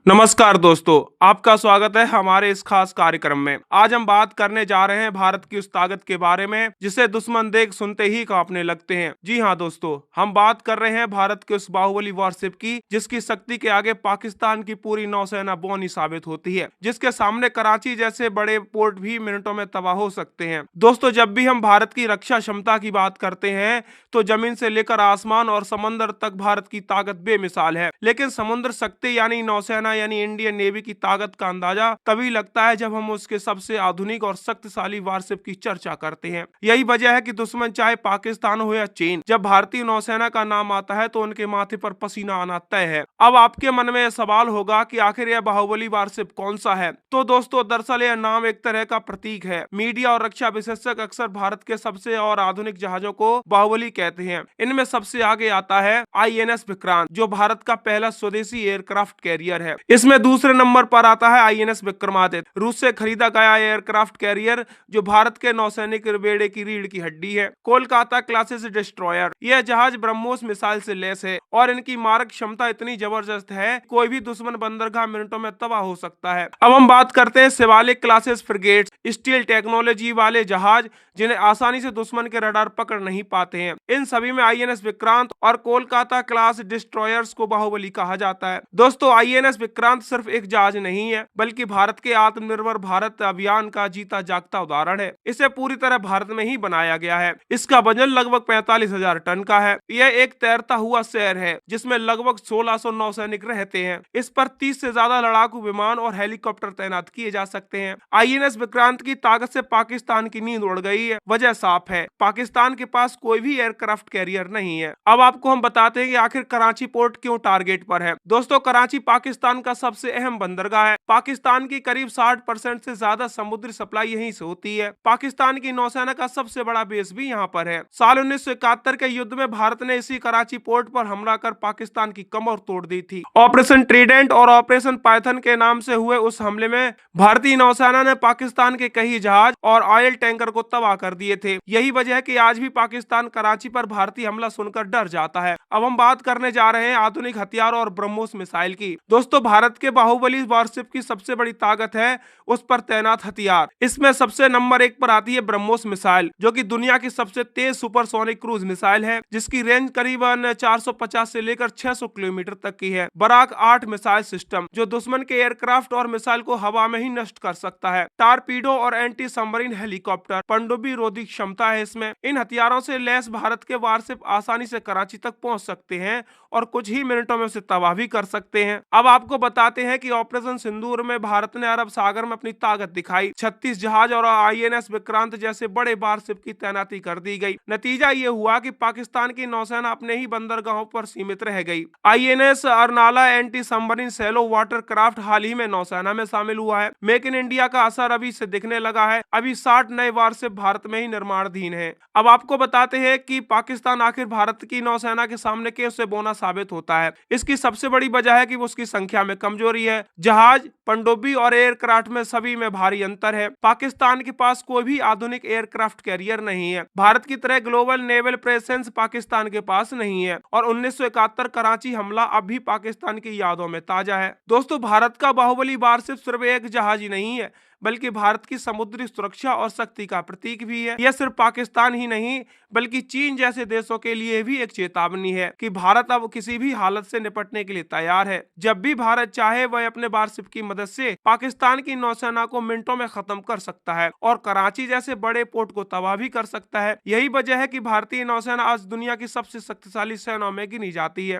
नमस्कार दोस्तों, आपका स्वागत है हमारे इस खास कार्यक्रम में। आज हम बात करने जा रहे हैं भारत की उस ताकत के बारे में जिसे दुश्मन देख सुनते ही कांपने लगते हैं। जी हाँ दोस्तों, हम बात कर रहे हैं भारत के उस बाहुबली वॉरशिप की जिसकी शक्ति के आगे पाकिस्तान की पूरी नौसेना बौनी साबित होती है, जिसके सामने कराची जैसे बड़े पोर्ट भी मिनटों में तबाह हो सकते हैं। दोस्तों, जब भी हम भारत की रक्षा क्षमता की बात करते हैं तो जमीन से लेकर आसमान और समंदर तक भारत की ताकत बेमिसाल है, लेकिन समुद्र शक्ति यानी नौसेना यानी इंडियन नेवी की ताकत का अंदाजा तभी लगता है जब हम उसके सबसे आधुनिक और शक्तिशाली वारशिप की चर्चा करते हैं। यही वजह है कि दुश्मन चाहे पाकिस्तान हो या चीन, जब भारतीय नौसेना का नाम आता है तो उनके माथे पर पसीना आना तय है। अब आपके मन में यह सवाल होगा कि आखिर यह बाहुबली वारशिप कौन सा है? तो दोस्तों, दरअसल यह नाम एक तरह का प्रतीक है। मीडिया और रक्षा विशेषज्ञ अक्सर भारत के सबसे और आधुनिक जहाजों को बाहुबली कहते हैं। इनमें सबसे आगे आता है INS विक्रांत, जो भारत का पहला स्वदेशी एयरक्राफ्ट कैरियर है। इसमें दूसरे नंबर पर आता है INS विक्रमादित्य, रूस से खरीदा गया एयरक्राफ्ट कैरियर जो भारत के नौसैनिक बेड़े की रीढ़ की हड्डी है। कोलकाता क्लासेस डिस्ट्रॉयर, यह जहाज ब्रह्मोस मिसाइल से लैस है और इनकी मारक क्षमता इतनी जबरदस्त है कोई भी दुश्मन बंदरगाह मिनटों में तबाह हो सकता है। अब हम बात करते हैं Shivalik classes frigates, steel technology वाले जहाज जिन्हें आसानी से दुश्मन के रडार पकड़ नहीं पाते हैं। इन सभी में INS विक्रांत और कोलकाता क्लास डिस्ट्रॉयर्स को बाहुबली कहा जाता है। दोस्तों, INS विक्रांत सिर्फ एक जहाज नहीं है बल्कि भारत के आत्मनिर्भर भारत अभियान का जीता जागता उदाहरण है। इसे पूरी तरह भारत में ही बनाया गया है। इसका वजन लगभग 45,000 टन का है। यह एक तैरता हुआ शहर है जिसमें लगभग 1600 नौसैनिक रहते हैं। इस पर 30 से ज्यादा लड़ाकू विमान और हेलीकॉप्टर तैनात किए जा सकते हैं। INS विक्रांत की ताकत से पाकिस्तान की नींद उड़ गई है। वजह साफ है, पाकिस्तान के पास कोई भी एयरक्राफ्ट कैरियर नहीं है। अब आपको हम बताते हैं कि आखिर कराची पोर्ट क्यों टारगेट पर है। दोस्तों, कराची पाकिस्तान का सबसे अहम बंदरगाह है। पाकिस्तान की करीब 60% से ज्यादा समुद्री सप्लाई यहीं से होती है। पाकिस्तान की नौसेना का सबसे बड़ा बेस भी यहाँ पर है। साल 1971 के युद्ध में भारत ने इसी कराची पोर्ट पर हमला कर पाकिस्तान की कमर तोड़ दी थी। ऑपरेशन ट्रीडेंट और ऑपरेशन पाइथन के नाम से हुए उस हमले में भारतीय नौसेना ने पाकिस्तान के कई जहाज और ऑयल टैंकर को तबाह कर दिए थे। यही वजह है कि आज भी पाकिस्तान कराची पर भारतीय हमला सुनकर डर जाता है। अब हम बात करने जा रहे हैं आधुनिक हथियार और ब्रह्मोस मिसाइल की। दोस्तों, भारत के बाहुबली वारशिप की सबसे बड़ी ताकत है उस पर तैनात हथियार। इसमें सबसे नंबर 1 पर आती है ब्रह्मोस मिसाइल, जो कि दुनिया की सबसे तेज सुपरसोनिक क्रूज मिसाइल है, जिसकी रेंज करीबन 450 से लेकर 600 किलोमीटर तक की है। बराक 8 मिसाइल सिस्टम, जो दुश्मन के एयरक्राफ्ट और मिसाइल को हवा में ही नष्ट कर सकता है। टारपीडो और एंटी सबमरीन हेलीकॉप्टर, पनडुब्बी रोधी क्षमता है इसमें। इन हथियारों से लैस भारत के वारशिप आसानी से कराची तक पहुंच सकते हैं और कुछ ही मिनटों में उसे तबाह भी कर सकते हैं। अब आपको बताते हैं कि ऑपरेशन सिंदूर में भारत ने अरब सागर में अपनी ताकत दिखाई। 36 जहाज और INS विक्रांत जैसे बड़े वारशिप की तैनाती कर दी गई। नतीजा ये हुआ कि पाकिस्तान की नौसेना अपने ही बंदरगाहों पर सीमित रह गई। INS Arnala anti submarine shallow water craft हाल ही में नौसेना में शामिल हुआ है। मेक इन इंडिया का असर अभी से दिखने लगा है। अभी 60 नए वारशिप भारत में ही निर्माणाधीन है। अब आपको बताते हैं कि पाकिस्तान आखिर भारत की नौसेना के सामने कैसे बौना साबित होता है। इसकी सबसे बड़ी वजह है कि वो उसकी संख्या में कमजोरी है। जहाज, पनडुब्बी और एयरक्राफ्ट में सभी में भारी अंतर है। पाकिस्तान के पास कोई भी आधुनिक एयरक्राफ्ट कैरियर नहीं है। भारत की तरह ग्लोबल नेवल प्रेजेंस पाकिस्तान के पास नहीं है और 1971 कराची हमला अब भी पाकिस्तान की यादों में ताजा है। दोस्तों, भारत का बाहुबली वारशिप सिर्फ एक जहाज ही नहीं है बल्कि भारत की समुद्री सुरक्षा और शक्ति का प्रतीक भी है। यह सिर्फ पाकिस्तान ही नहीं बल्कि चीन जैसे देशों के लिए भी एक चेतावनी है कि भारत अब किसी भी हालत से निपटने के लिए तैयार है। जब भी भारत चाहे वह अपने वारशिप की मदद से पाकिस्तान की नौसेना को मिनटों में खत्म कर सकता है और कराची जैसे बड़े पोर्ट को तबाह भी कर सकता है। यही वजह है कि भारतीय नौसेना आज दुनिया की सबसे शक्तिशाली सेनाओं में गिनी जाती है।